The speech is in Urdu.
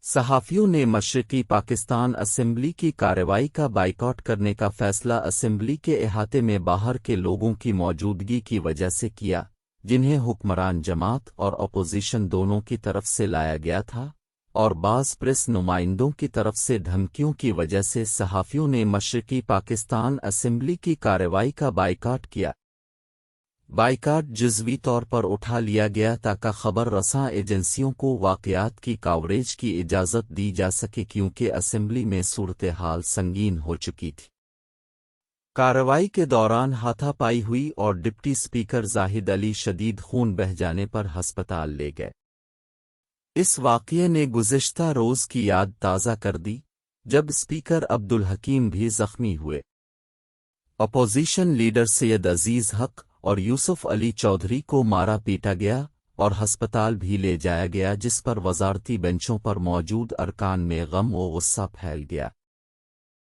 صحافیوں نے مشرقی پاکستان اسمبلی کی کارروائی کا بائیکاٹ کرنے کا فیصلہ اسمبلی کے احاطے میں باہر کے لوگوں کی موجودگی کی وجہ سے کیا، جنہیں حکمران جماعت اور اپوزیشن دونوں کی طرف سے لایا گیا تھا، اور بعض پریس نمائندوں کی طرف سے دھمکیوں کی وجہ سے صحافیوں نے مشرقی پاکستان اسمبلی کی کارروائی کا بائیکاٹ کیا۔ بائیکاٹ جزوی طور پر اٹھا لیا گیا تاکہ خبر رساں ایجنسیوں کو واقعات کی کوریج کی اجازت دی جا سکے کیونکہ اسمبلی میں صورتحال سنگین ہو چکی تھی۔ کارروائی کے دوران ہاتھا پائی ہوئی اور ڈپٹی اسپیکر زاہد علی شدید خون بہہ جانے پر ہسپتال لے گئے۔ اس واقعے نے گزشتہ روز کی یاد تازہ کر دی جب اسپیکر عبدالحکیم بھی زخمی ہوئے۔ اپوزیشن لیڈر سید عزیز حق اور یوسف علی چودھری کو مارا پیٹا گیا اور ہسپتال بھی لے جایا گیا، جس پر وزارتی بینچوں پر موجود ارکان میں غم و غصہ پھیل گیا۔